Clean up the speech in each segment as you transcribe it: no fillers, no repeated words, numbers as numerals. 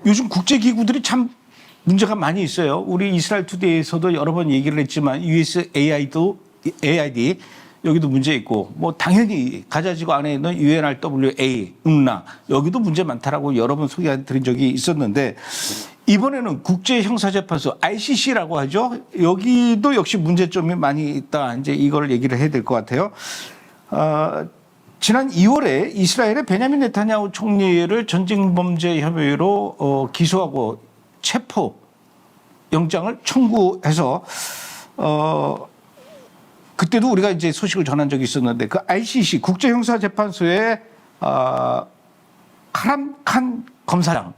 요즘 국제기구들이 참 문제가 많이 있어요. 우리 이스라엘 투데이에서도 여러 번 얘기를 했지만 USAID 여기도 문제 있고 뭐 당연히 가자지구 안에 있는 UNRWA, 응나 여기도 문제 많다라고 여러 번 소개해드린 적이 있었는데 이번에는 국제형사재판소 ICC라고 하죠. 여기도 역시 문제점이 많이 있다. 이제 이걸 얘기를 해야 될 것 같아요. 지난 2월에 이스라엘의 베냐민 네타냐후 총리를 전쟁범죄 혐의로 기소하고 체포 영장을 청구해서 그때도 우리가 이제 소식을 전한 적이 있었는데 그 ICC 국제형사재판소의 카람 칸 검사장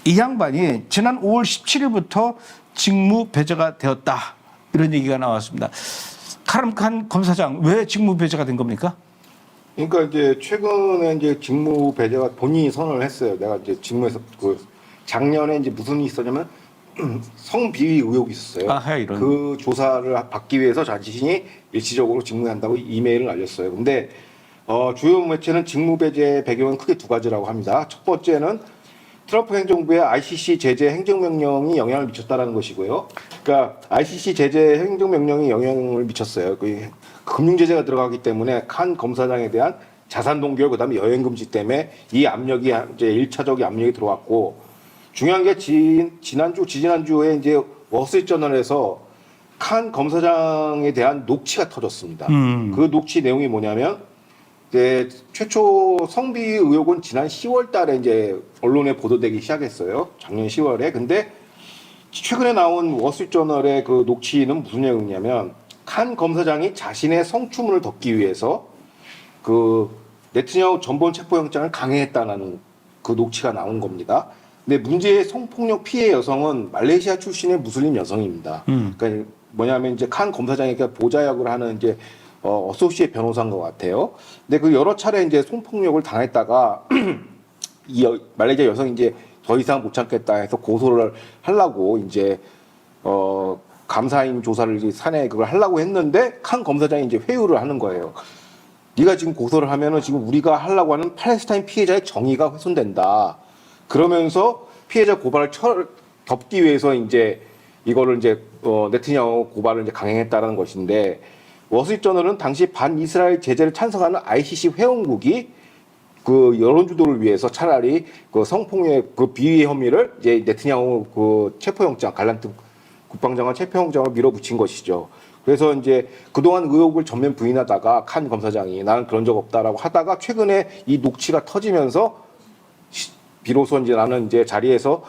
이 양반이 지난 5월 17일부터 직무 배제가 되었다 이런 얘기가 나왔습니다. 카람 칸 검사장 왜 직무 배제가 된 겁니까? 그러니까 이제 최근에 이제 직무 배제가 본인이 선언을 했어요. 내가 이제 직무에서 작년에 이제 무슨 일이 있었냐면 성비위 의혹이 있었어요. 이런. 그 조사를 받기 위해서 자신이 일시적으로 직무한다고 이메일을 날렸어요. 근데 주요 매체는 직무 배제 배경은 크게 두 가지라고 합니다. 첫 번째는 트럼프 행정부의 ICC 제재 행정명령이 영향을 미쳤다라는 것이고요. 그러니까 ICC 제재 행정명령이 영향을 미쳤어요. 금융 제재가 들어가기 때문에 칸 검사장에 대한 자산 동결 그다음에 여행 금지 때문에 이 압력이 이제 1차적인 압력이 들어왔고 중요한 게 지지난주에 이제 월스트리트저널에서 칸 검사장에 대한 녹취가 터졌습니다. 그 녹취 내용이 뭐냐면 이제 최초 성비 의혹은 지난 10월 달에 이제 언론에 보도되기 시작했어요. 작년 10월에. 근데 최근에 나온 월스트리트저널의 그 녹취는 무슨 내용이냐면 칸 검사장이 자신의 성추문을 덮기 위해서 그 네트냐후 전범 체포영장을 강행했다는 그 녹취가 나온 겁니다. 근데 문제의 성폭력 피해 여성은 말레이시아 출신의 무슬림 여성입니다. 그러니까 뭐냐면 이제 칸 검사장에게 보좌 역을 하는 이제 어소시에 변호사인 것 같아요. 근데 그 여러 차례 이제 성폭력을 당했다가 이 말레이시아 여성이 이제 더 이상 못 참겠다 해서 고소를 하려고 이제 감사인 조사를 사내 그걸 하려고 했는데 칸 검사장이 이제 회유를 하는 거예요. 네가 지금 고소를 하면은 지금 우리가 하려고 하는 팔레스타인 피해자의 정의가 훼손된다. 그러면서 피해자 고발을 덮기 위해서 이제 이거를 이제 네트냐후 고발을 이제 강행했다라는 것인데 월스트리트저널은 당시 반이스라엘 제재를 찬성하는 ICC 회원국이 그 여론 주도를 위해서 차라리 그 성폭력 그 비위 혐의를 이제 네트냐후 그 체포영장 갈란트 국방장관 체포영장을 밀어붙인 것이죠. 그래서 이제 그동안 의혹을 전면 부인하다가 칸 검사장이 나는 그런 적 없다라고 하다가 최근에 이 녹취가 터지면서 비로소 이제 나는 이제 자리에서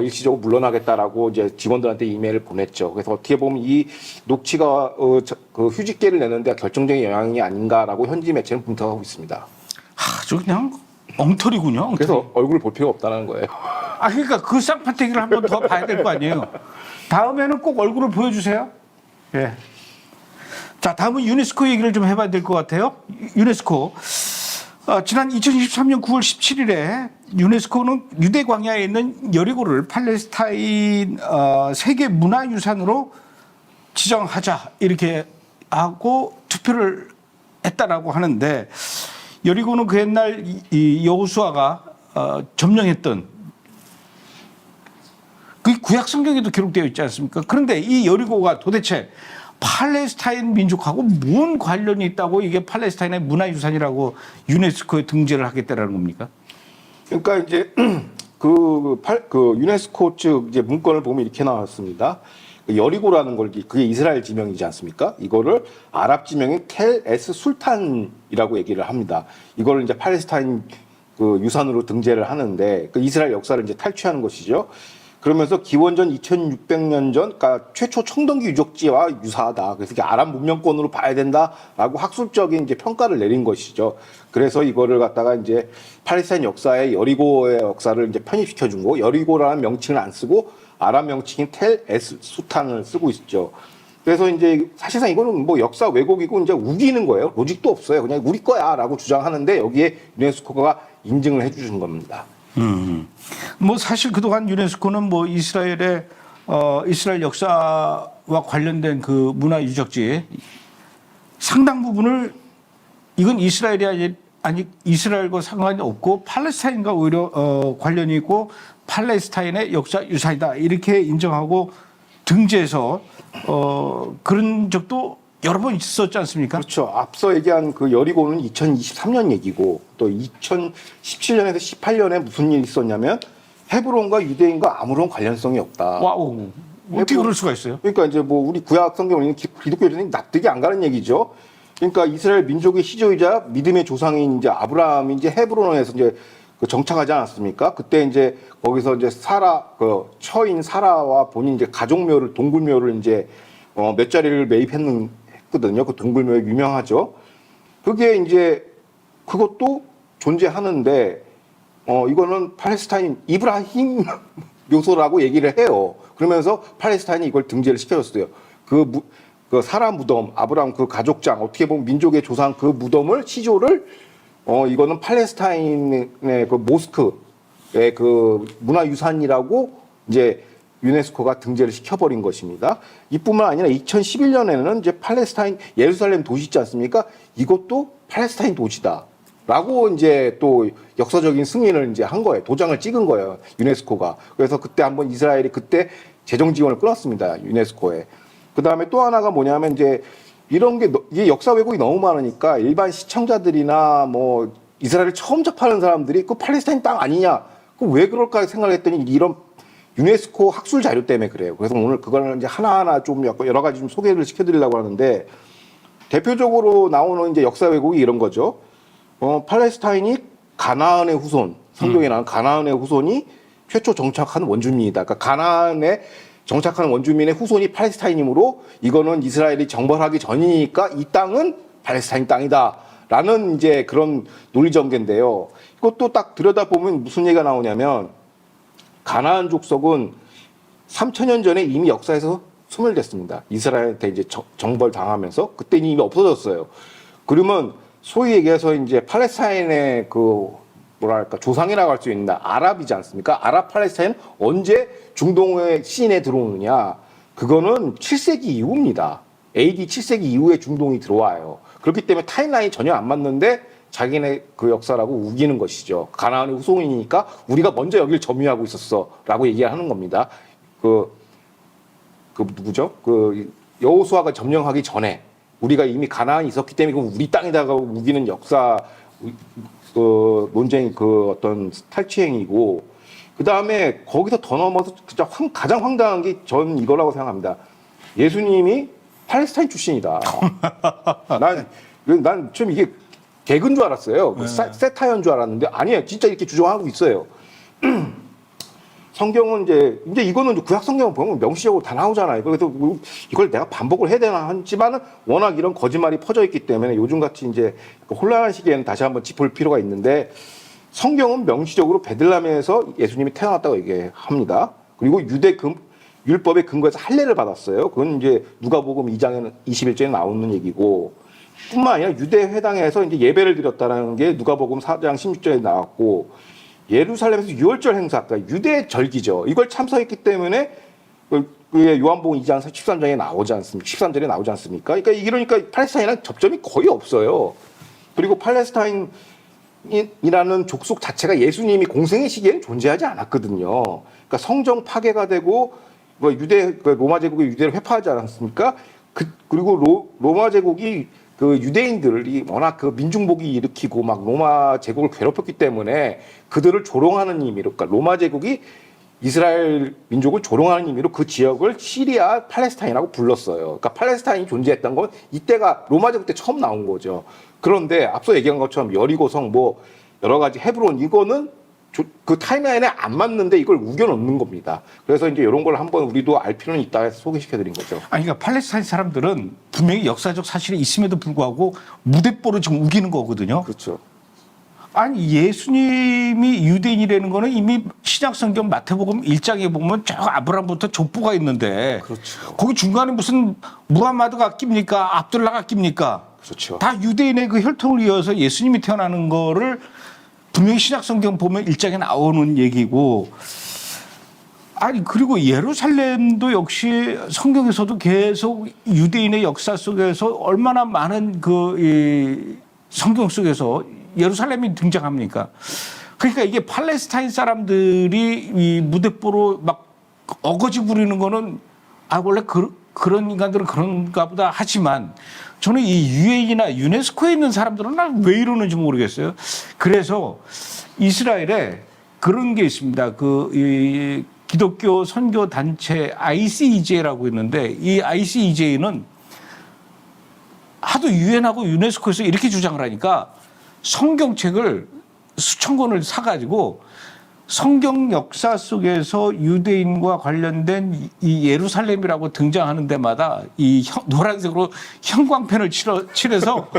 일시적으로 물러나겠다라고 이제 직원들한테 이메일을 보냈죠. 그래서 어떻게 보면 이 녹취가 그 휴직계를 내는데 결정적인 영향이 아닌가라고 현지 매체는 분석하고 있습니다. 아주 그냥 엉터리군요. 엉터리. 그래서 얼굴을 볼 필요가 없다는 거예요. 그러니까 그 쌍판태기를 한 번 더 봐야 될 거 아니에요. 다음에는 꼭 얼굴을 보여주세요. 예. 자, 다음은 유네스코 얘기를 좀 해봐야 될 것 같아요. 유네스코. 지난 2023년 9월 17일에 유네스코는 유대 광야에 있는 여리고를 팔레스타인 세계 문화유산으로 지정하자 이렇게 하고 투표를 했다라고 하는데 여리고는 그 옛날 이 여호수아가 점령했던 그 구약 성경에도 기록되어 있지 않습니까? 그런데 이 여리고가 도대체 팔레스타인 민족하고 뭔 관련이 있다고 이게 팔레스타인의 문화유산이라고 유네스코에 등재를 하겠다라는 겁니까? 그러니까 이제 그 유네스코 측 이제 문건을 보면 이렇게 나왔습니다. 여리고라는 걸 그게 이스라엘 지명이지 않습니까? 이거를 아랍 지명인 텔 에스 술탄이라고 얘기를 합니다. 이거를 이제 팔레스타인 그 유산으로 등재를 하는데 그 이스라엘 역사를 이제 탈취하는 것이죠. 그러면서 기원전 2600년 전, 그러니까 최초 청동기 유적지와 유사하다. 그래서 이게 아랍 문명권으로 봐야 된다라고 학술적인 이제 평가를 내린 것이죠. 그래서 이거를 갖다가 이제 팔레스타인 역사에 여리고의 역사를 이제 편입시켜 준 거, 여리고라는 명칭을 안 쓰고 아랍 명칭인 텔 에스 수탄을 쓰고 있죠. 그래서 이제 사실상 이거는 뭐 역사 왜곡이고 이제 우기는 거예요. 로직도 없어요. 그냥 우리 거야라고 주장하는데 여기에 유네스코가 인증을 해주신 겁니다. 뭐 사실 그동안 유네스코는 뭐 이스라엘의 이스라엘 역사와 관련된 그 문화 유적지 상당 부분을 이건 이스라엘이 아니 이스라엘과 상관이 없고 팔레스타인과 오히려 관련이 있고 팔레스타인의 역사 유산이다 이렇게 인정하고 등재해서 그런 적도 여러 번 있었지 않습니까? 그렇죠. 앞서 얘기한 그 여리고는 2023년 얘기고 또 2017년에서 18년에 무슨 일이 있었냐면 헤브론과 유대인과 아무런 관련성이 없다. 와우. 어떻게 그럴 수가 있어요? 그러니까 이제 뭐 우리 구약 성경을 읽는 기독교인들이 납득이 안 가는 얘기죠. 그러니까 이스라엘 민족의 시조이자 믿음의 조상인 이제 아브라함이 이제 헤브론에서 이제 그 정착하지 않았습니까? 그때 이제 거기서 이제 그 처인 사라와 본인 이제 가족묘를 동굴묘를 이제 몇 자리를 매입했거든요. 그 동굴묘 유명하죠. 그게 이제 그것도 존재하는데 이거는 팔레스타인 이브라힘 묘소라고 얘기를 해요. 그러면서 팔레스타인이 이걸 등재를 시켜줬어요. 그 사라 무덤, 아브라함 그 가족장, 어떻게 보면 민족의 조상 그 무덤을 시조를 이거는 팔레스타인의 그 모스크의 그 문화유산이라고 이제 유네스코가 등재를 시켜버린 것입니다. 이뿐만 아니라 2011년에는 이제 팔레스타인 예루살렘 도시 있지 않습니까? 이것도 팔레스타인 도시다라고 이제 또 역사적인 승인을 이제 한 거예요. 도장을 찍은 거예요. 유네스코가. 그래서 그때 한번 이스라엘이 그때 재정 지원을 끊었습니다. 유네스코에. 그 다음에 또 하나가 뭐냐면 이제 이런 게 이게 역사 왜곡이 너무 많으니까 일반 시청자들이나 뭐 이스라엘을 처음 접하는 사람들이 그 팔레스타인 땅 아니냐? 그 왜 그럴까 생각했더니 이런 유네스코 학술 자료 때문에 그래요. 그래서 오늘 그거는 이제 하나하나 좀 여러 가지 좀 소개를 시켜드리려고 하는데 대표적으로 나오는 이제 역사 왜곡이 이런 거죠. 팔레스타인이 가나안의 후손, 성경에 나오는 가나안의 후손이 최초 정착한 원주민이다. 그러니까 가나안에 정착한 원주민의 후손이 팔레스타인이므로 이거는 이스라엘이 정벌하기 전이니까 이 땅은 팔레스타인 땅이다라는 이제 그런 논리 전개인데요. 이것도 딱 들여다보면 무슨 얘기가 나오냐면 가나안 족속은 3,000년 전에 이미 역사에서 소멸됐습니다. 이스라엘한테 이제 정벌 당하면서 그때 이미 없어졌어요. 그러면 소위 얘기해서 이제 팔레스타인의 그 뭐랄까 조상이라고 할 수 있나 아랍이지 않습니까? 아랍 팔레스타인 언제 중동의 시인에 들어오느냐? 그거는 7세기 이후입니다. AD 7세기 이후에 중동이 들어와요. 그렇기 때문에 타임라인이 전혀 안 맞는데 자기네 그 역사라고 우기는 것이죠. 가나안의 후손이니까 우리가 먼저 여기를 점유하고 있었어라고 얘기하는 겁니다. 그 누구죠? 그 여호수아가 점령하기 전에 우리가 이미 가나안이 있었기 때문에 이건 우리 땅에다가 우기는 역사 그 논쟁이 그 어떤 탈취행위고 그 다음에 거기서 더 넘어서 진짜 가장 황당한 게 전 이거라고 생각합니다. 예수님이 팔레스타인 출신이다. 난 좀 이게 개그인 줄 알았어요. 그 세타여인 줄 알았는데 아니에요. 진짜 이렇게 주장하고 있어요. 성경은 이제 이거는 구약 성경을 보면 명시적으로 다 나오잖아요. 그래서 이걸 내가 반복을 해야 되나 하지만은 워낙 이런 거짓말이 퍼져 있기 때문에 요즘같이 이제 혼란한 시기에는 다시 한번 짚을 필요가 있는데 성경은 명시적으로 베들레헴에서 예수님이 태어났다고 얘기합니다. 그리고 유대 율법의 근거에서 할례를 받았어요. 그건 이제 누가복음 2장 21절에 나오는 얘기고 뿐만 아니라 유대 회당에서 이제 예배를 드렸다는 게 누가복음 4장 16절에 나왔고 예루살렘에서 유월절 행사, 그러니까 유대 절기죠. 이걸 참석했기 때문에 요한복음 2장 13장에 나오지 않습니까? 13절에 나오지 않습니까? 그러니까 이러니까 팔레스타인이랑 접점이 거의 없어요. 그리고 팔레스타인이라는 족속 자체가 예수님이 공생의 시기에는 존재하지 않았거든요. 그러니까 성정 파괴가 되고 로마 제국이 유대를 회파하지 않았습니까? 그리고 로마 제국이 그 유대인들이 워낙 그 민중복이 일으키고 막 로마 제국을 괴롭혔기 때문에 그들을 조롱하는 의미로, 그러니까 로마 제국이 이스라엘 민족을 조롱하는 의미로 그 지역을 시리아 팔레스타인이라고 불렀어요. 그러니까 팔레스타인이 존재했던 건 이때가 로마 제국 때 처음 나온 거죠. 그런데 앞서 얘기한 것처럼 여리고성 뭐 여러 가지 헤브론 이거는 그 타임라인에 안 맞는데 이걸 우겨넣는 겁니다. 그래서 이제 이런 걸 한번 우리도 알 필요는 있다 해서 소개시켜드린 거죠. 아니, 그러니까 팔레스타인 사람들은 분명히 역사적 사실이 있음에도 불구하고 무대뽀로 지금 우기는 거거든요. 그렇죠. 아니, 예수님이 유대인이라는 거는 이미 신약성경 마태복음 1장에 보면 저 아브라함부터 족보가 있는데 그렇죠. 거기 중간에 무슨 무함마드가 낍니까? 압둘라가 낍니까? 그렇죠. 다 유대인의 그 혈통을 이어서 예수님이 태어나는 거를 분명히 신약성경 보면 1장에 나오는 얘기고, 아니 그리고 예루살렘도 역시 성경에서도 계속 유대인의 역사 속에서 얼마나 많은 이 성경 속에서 예루살렘이 등장합니까? 그러니까 이게 팔레스타인 사람들이 이 무대뽀로 막 어거지 부리는 거는 원래 그런 인간들은 그런가 보다 하지만 저는 이 유엔이나 유네스코에 있는 사람들은 난 왜 이러는지 모르겠어요. 그래서 이스라엘에 그런 게 있습니다. 이 기독교 선교 단체 ICEJ라고 있는데 이 ICEJ는 하도 유엔하고 유네스코에서 이렇게 주장을 하니까 성경책을 수천 권을 사가지고 성경 역사 속에서 유대인과 관련된 이 예루살렘이라고 등장하는 데마다 이 노란색으로 형광펜을 칠해서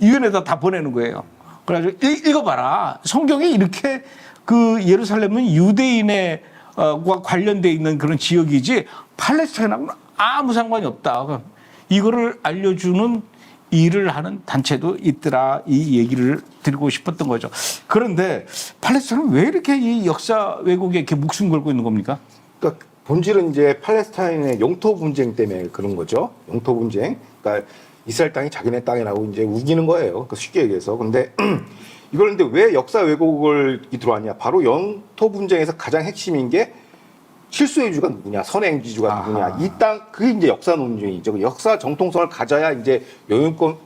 유엔에다 다 보내는 거예요. 그래가지고 읽어봐라. 성경이 이렇게 그 예루살렘은 유대인의 과 관련돼 있는 그런 지역이지 팔레스타인하고는 아무 상관이 없다. 이거를 알려주는 일을 하는 단체도 있더라. 이 얘기를 드리고 싶었던 거죠. 그런데 팔레스타인은 왜 이렇게 이 역사 왜곡에 이렇게 목숨 걸고 있는 겁니까? 그러니까 본질은 이제 팔레스타인의 영토 분쟁 때문에 그런 거죠. 영토 분쟁. 그러니까 이스라엘 땅이 자기네 땅이라고 이제 우기는 거예요. 그러니까 쉽게 얘기해서. 근데 이걸 근데 왜 역사 왜곡을 들어왔냐? 바로 영토 분쟁에서 가장 핵심인 게 실소유주가 누구냐, 선행지주가 누구냐, 이 땅, 그게 이제 역사 논쟁이죠. 역사 정통성을 가져야 이제 영유권,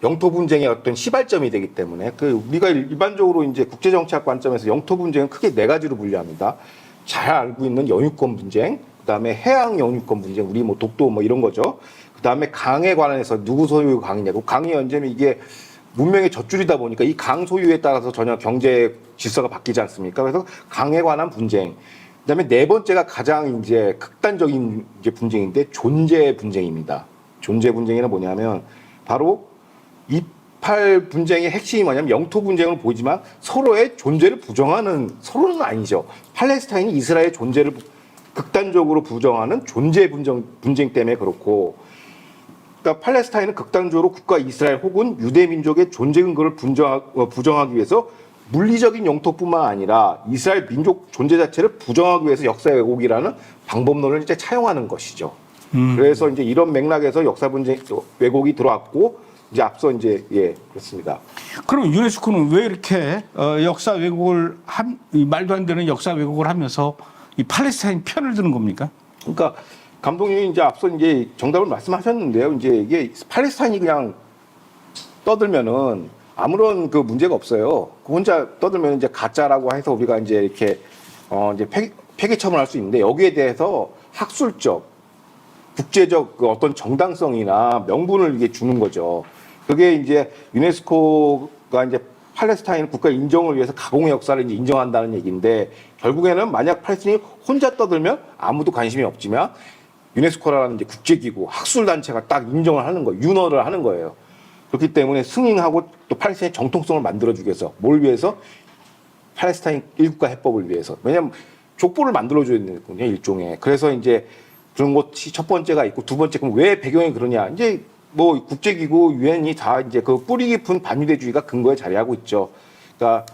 영토 분쟁의 어떤 시발점이 되기 때문에 우리가 일반적으로 이제 국제정치학 관점에서 영토 분쟁은 크게 네 가지로 분류합니다. 잘 알고 있는 영유권 분쟁, 그 다음에 해양 영유권 분쟁, 우리 뭐 독도 뭐 이런 거죠. 그 다음에 강에 관해서 누구 소유 강이냐고, 강의 연제면 이게 문명의 젖줄이다 보니까 이 강 소유에 따라서 전혀 경제 질서가 바뀌지 않습니까? 그래서 강에 관한 분쟁. 그다음에 네 번째가 가장 이제 극단적인 이제 분쟁인데 존재 분쟁입니다. 존재 분쟁이는 뭐냐면 바로 이팔 분쟁의 핵심이 뭐냐면 영토 분쟁을 보이지만 서로의 존재를 부정하는, 서로는 아니죠. 팔레스타인이 이스라엘의 존재를 극단적으로 부정하는 존재 분쟁 때문에 그렇고, 그러니까 팔레스타인은 극단적으로 국가 이스라엘 혹은 유대 민족의 존재 근거를 부정하기 위해서 물리적인 영토뿐만 아니라 이스라엘 민족 존재 자체를 부정하기 위해서 역사 왜곡이라는 방법론을 이제 차용하는 것이죠. 그래서 이제 이런 맥락에서 역사 분쟁 왜곡이 들어왔고, 이제 앞서 이제 그렇습니다. 그럼 유네스코는 왜 이렇게 역사 왜곡을 말도 안 되는 역사 왜곡을 하면서 이 팔레스타인 편을 드는 겁니까? 그러니까 감독님이 이제 앞서 이제 정답을 말씀하셨는데요. 이제 이게 팔레스타인이 그냥 떠들면은 아무런 그 문제가 없어요. 혼자 떠들면 이제 가짜라고 해서 우리가 이제 이렇게 이제 폐기 처분할 수 있는데, 여기에 대해서 학술적, 국제적 그 어떤 정당성이나 명분을 이게 주는 거죠. 그게 이제 유네스코가 이제 팔레스타인 국가 인정을 위해서 가공의 역사를 이제 인정한다는 얘기인데, 결국에는 만약 팔레스타인이 혼자 떠들면 아무도 관심이 없지만 유네스코라는 이제 국제기구, 학술단체가 딱 인정을 하는 거예요. 윤허를 하는 거예요. 그렇기 때문에 승인하고 또 팔레스타인의 정통성을 만들어주기 위해서, 뭘 위해서? 팔레스타인 일국가 해법을 위해서. 왜냐하면 족보를 만들어줘야 되거든요, 일종의. 그래서 이제 그런 것이 첫 번째가 있고, 두 번째, 그럼 왜 배경이 그러냐? 이제 뭐 국제기구, 유엔이 다 이제 그 뿌리 깊은 반유대주의가 근거에 자리하고 있죠. 그러니까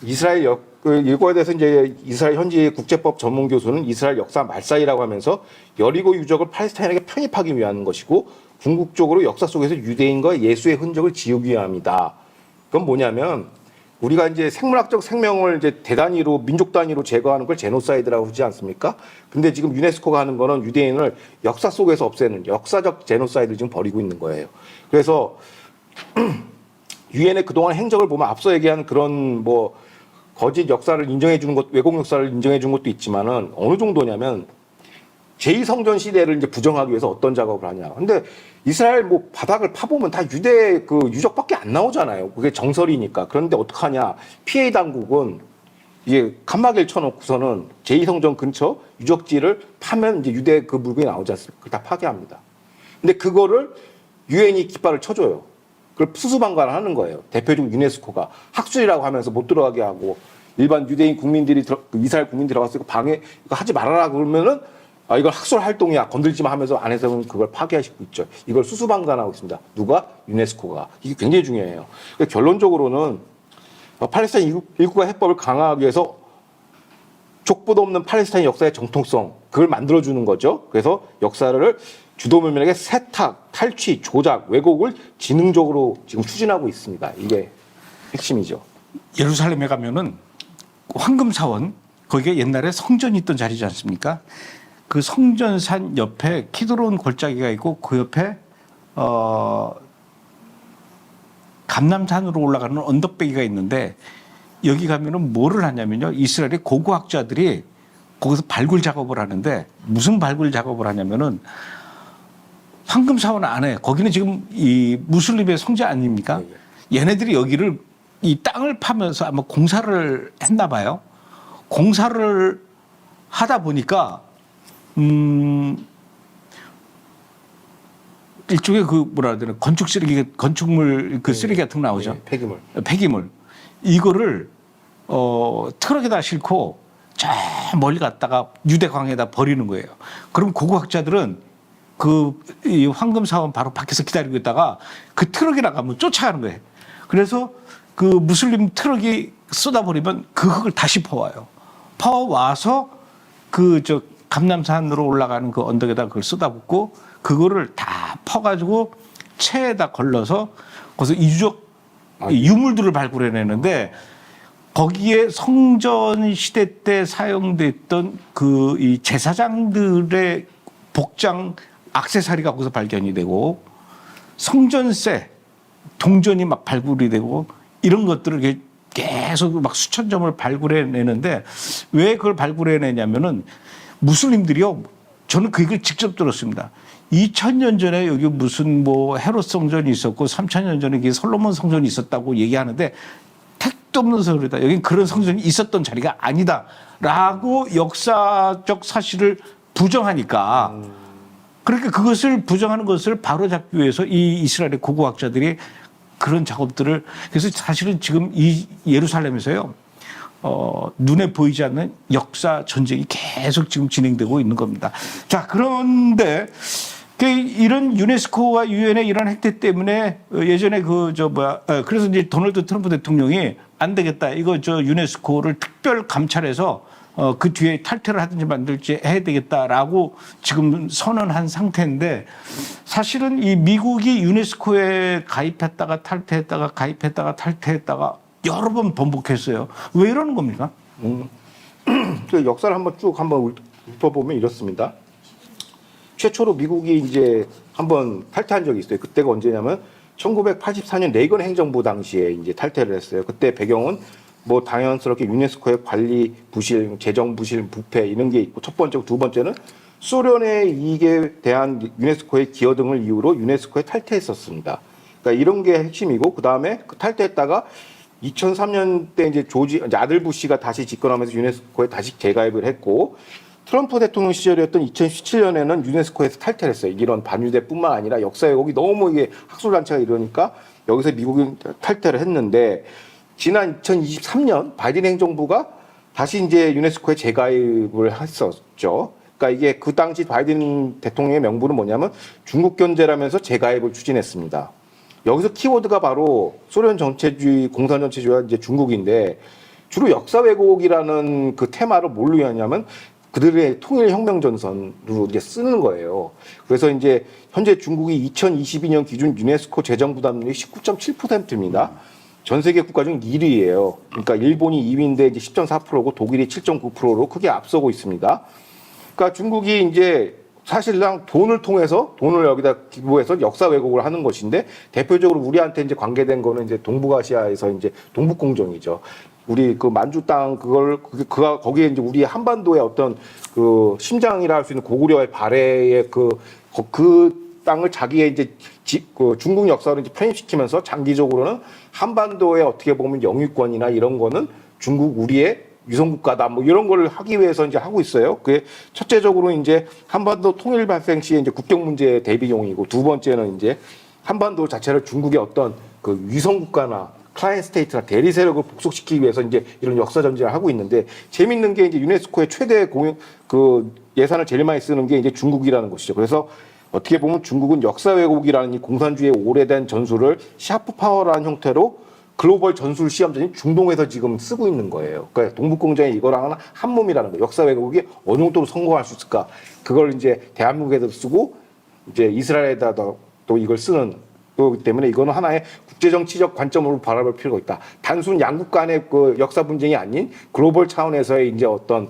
이스라엘 이거에 대해서 이제 이스라엘 현지 국제법 전문 교수는 이스라엘 역사 말싸이라고 하면서 여리고 유적을 팔레스타인에게 편입하기 위한 것이고, 궁극적으로 역사 속에서 유대인과 예수의 흔적을 지우기 위함이다. 그건 뭐냐면, 우리가 이제 생물학적 생명을 이제 대단위로, 민족 단위로 제거하는 걸 제노사이드라고 하지 않습니까? 근데 지금 유네스코가 하는 거는 유대인을 역사 속에서 없애는 역사적 제노사이드를 지금 벌이고 있는 거예요. 그래서 유엔의 그동안 행적을 보면 앞서 얘기한 그런 뭐 거짓 역사를 인정해 주는 것, 왜곡 역사를 인정해 준 것도 있지만은 어느 정도냐면, 제2성전 시대를 이제 부정하기 위해서 어떤 작업을 하냐. 근데 이스라엘 뭐 바닥을 파보면 다 유대 그 유적밖에 안 나오잖아요. 그게 정설이니까. 그런데 어떡하냐. PA 당국은 이게 칸막이를 쳐놓고서는 제2성전 근처 유적지를 파면 이제 유대 그 물건이 나오지 않습니까? 그걸 다 파괴합니다. 근데 그거를 유엔이 깃발을 쳐줘요. 그걸 수수방관을 하는 거예요. 대표적으로 유네스코가 학술이라고 하면서 못 들어가게 하고, 일반 유대인 국민들이 이스라엘 국민 들어가서 이거 방해, 이거 하지 말아라 그러면은 이걸 학술 활동이야, 건들지 마 하면서 안에서는 그걸 파괴하시고 있죠. 이걸 수수방관하고 있습니다. 누가? 유네스코가. 이게 굉장히 중요해요. 그러니까 결론적으로는 팔레스타인 일국가 해법을 강화하기 위해서 족보도 없는 팔레스타인 역사의 정통성, 그걸 만들어주는 거죠. 그래서 역사를 주도면밀하게 세탁, 탈취, 조작, 왜곡을 지능적으로 지금 추진하고 있습니다. 이게 핵심이죠. 예루살렘에 가면은 황금사원 거기에 옛날에 성전이 있던 자리지 않습니까? 그 성전산 옆에 키드론 골짜기가 있고 그 옆에 감람산으로 올라가는 언덕배기가 있는데 여기 가면은 뭐를 하냐면요. 이스라엘의 고고학자들이 거기서 발굴 작업을 하는데 무슨 발굴 작업을 하냐면은 황금사원 안에 거기는 지금 이 무슬림의 성지 아닙니까? 얘네들이 여기를 이 땅을 파면서 아마 공사를 했나 봐요. 공사를 하다 보니까 일종의 그 뭐라 해야 되나 건축 쓰레기 건축물 그 쓰레기 같은 거 나오죠. 네, 폐기물. 폐기물 이거를 트럭에다 싣고 저 멀리 갔다가 유대광에다 버리는 거예요. 그럼 고고학자들은 이 황금사원 바로 밖에서 기다리고 있다가 그 트럭이 나가면 쫓아가는 거예요. 그래서 그 무슬림 트럭이 쏟아버리면 그 흙을 다시 퍼와요. 퍼와서 그 감람산으로 올라가는 그 언덕에다 그걸 쏟아붓고 그거를 다 퍼가지고 체에다 걸러서 거기서 이주적 유물들을 발굴해내는데 거기에 성전 시대 때 사용됐던 그 이 제사장들의 복장 액세서리가 거기서 발견이 되고 성전세 동전이 막 발굴이 되고 이런 것들을 계속 막 수천 점을 발굴해내는데 왜 그걸 발굴해내냐면은 무슬림들이요. 저는 그 얘기를 직접 들었습니다. 2000년 전에 여기 무슨 뭐 헤롯 성전이 있었고 3000년 전에 여기 솔로몬 성전이 있었다고 얘기하는데 택도 없는 소리다. 여긴 그런 성전이 있었던 자리가 아니다라고 역사적 사실을 부정하니까 그러니까 그것을 부정하는 것을 바로잡기 위해서 이 이스라엘의 고고학자들이 그런 작업들을 그래서 사실은 지금 이 예루살렘에서요 눈에 보이지 않는 역사 전쟁이 계속 지금 진행되고 있는 겁니다. 자 그런데 이런 유네스코와 유엔의 이런 행태 때문에 예전에 그래서 이제 도널드 트럼프 대통령이 안 되겠다 이거 유네스코를 특별 감찰해서 그 뒤에 탈퇴를 하든지 만들지 해야 되겠다라고 지금 선언한 상태인데 사실은 이 미국이 유네스코에 가입했다가 탈퇴했다가 가입했다가 탈퇴했다가 여러 번 번복했어요. 왜 이러는 겁니까? 그 역사를 한번 읊어보면 이렇습니다. 최초로 미국이 이제 한번 탈퇴한 적이 있어요. 그때가 언제냐면 1984년 레이건 행정부 당시에 이제 탈퇴를 했어요. 그때 배경은 뭐 당연스럽게 유네스코의 관리 부실, 재정 부실, 부패 이런 게 있고 첫 번째고 두 번째는 소련의 이익에 대한 유네스코의 기여 등을 이유로 유네스코에 탈퇴했었습니다. 그러니까 이런 게 핵심이고 그 다음에 그 탈퇴했다가 2003년 때 이제 아들 부시가 다시 집권하면서 유네스코에 다시 재가입을 했고 트럼프 대통령 시절이었던 2017년에는 유네스코에서 탈퇴를 했어요. 이런 반유대뿐만 아니라 역사 왜곡이 너무 이게 학술단체가 이러니까 여기서 미국이 탈퇴를 했는데 지난 2023년 바이든 행정부가 다시 이제 유네스코에 재가입을 했었죠. 그러니까 이게 그 당시 바이든 대통령의 명분은 뭐냐면 중국 견제라면서 재가입을 추진했습니다. 여기서 키워드가 바로 소련 전체주의, 공산 전체주의와 이제 중국인데 주로 역사 왜곡이라는 그 테마를 뭘로 하냐면 그들의 통일 혁명 전선으로 이제 쓰는 거예요. 그래서 이제 현재 중국이 2022년 기준 유네스코 재정 부담률이 19.7%입니다. 전 세계 국가 중 1위예요. 그러니까 일본이 2위인데 이제 10.4%고 독일이 7.9%로 크게 앞서고 있습니다. 그러니까 중국이 이제 사실상 돈을 통해서 돈을 여기다 기부해서 역사 왜곡을 하는 것인데 대표적으로 우리한테 이제 관계된 거는 이제 동북아시아에서 이제 동북공정이죠. 우리 그 만주 땅 거기에 이제 우리 한반도의 어떤 그 심장이라 할 수 있는 고구려의 발해의 그 땅을 자기의 이제 그 중국 역사로 이제 편입시키면서 장기적으로는 한반도에 어떻게 보면 영유권이나 이런 거는 중국 우리의 위성국가다 뭐 이런 걸 하기 위해서 이제 하고 있어요. 그게 첫째적으로 이제 한반도 통일 발생 시에 이제 국경 문제 대비용이고 두 번째는 이제 한반도 자체를 중국의 어떤 그 위성국가나 클라이언트 스테이트나 대리 세력을 복속시키기 위해서 이제 이런 역사 전쟁을 하고 있는데 재밌는 게 이제 유네스코의 최대 그 예산을 제일 많이 쓰는 게 이제 중국이라는 것이죠. 그래서 어떻게 보면 중국은 역사 왜곡이라는 이 공산주의의 오래된 전술을 샤프 파워라는 형태로 글로벌 전술 시험전인 중동에서 지금 쓰고 있는 거예요. 그러니까 동북공정이 이거랑은 한 몸이라는 거예요. 역사 왜곡이 어느 정도로 성공할 수 있을까? 그걸 이제 대한민국에도 쓰고 이제 이스라엘에다 또 이걸 쓰는 거기 때문에 이거는 하나의 국제정치적 관점으로 바라볼 필요가 있다. 단순 양국 간의 그 역사 분쟁이 아닌 글로벌 차원에서의 이제 어떤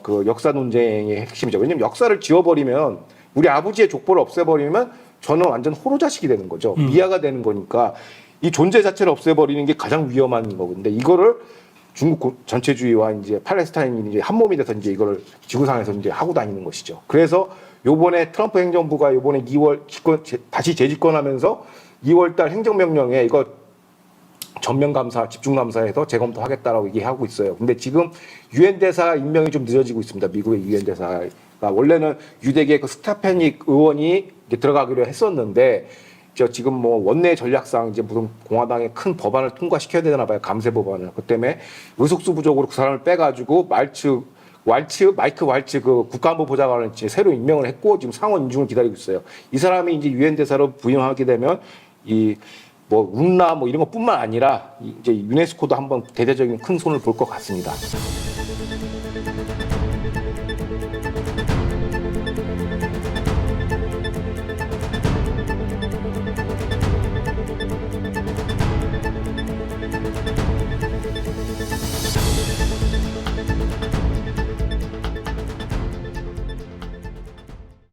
그 역사 논쟁의 핵심이죠. 왜냐하면 역사를 지워버리면 우리 아버지의 족보를 없애버리면 저는 완전 호로 자식이 되는 거죠. 미아가 되는 거니까 이 존재 자체를 없애버리는 게 가장 위험한 거건데 이거를 중국 전체주의와 이제 팔레스타인이 이제 한 몸이 돼서 이제 이거를 지구상에서 이제 하고 다니는 것이죠. 그래서 요번에 트럼프 행정부가 요번에 2월 다시 재집권하면서 2월달 행정명령에 이거 전면 감사, 집중 감사해서 재검토하겠다라고 얘기하고 있어요. 근데 지금 유엔 대사 임명이 좀 늦어지고 있습니다. 미국의 유엔 대사가 원래는 유대계 그 스타페닉 의원이 이제 들어가기로 했었는데 지금 뭐 원내 전략상 이제 무슨 공화당의 큰 법안을 통과시켜야 되나 봐요. 감세 법안을. 그 때문에 의석수 부족으로 그 사람을 빼가지고 마이크 왈츠 그 국가안보 보좌관을 이제 새로 임명을 했고 지금 상원 인준을 기다리고 있어요. 이 사람이 이제 유엔 대사로 부임하게 되면 이 뭐 운라 뭐 이런 것뿐만 아니라 이제 유네스코도 한번 대대적인 큰 손을 볼 것 같습니다.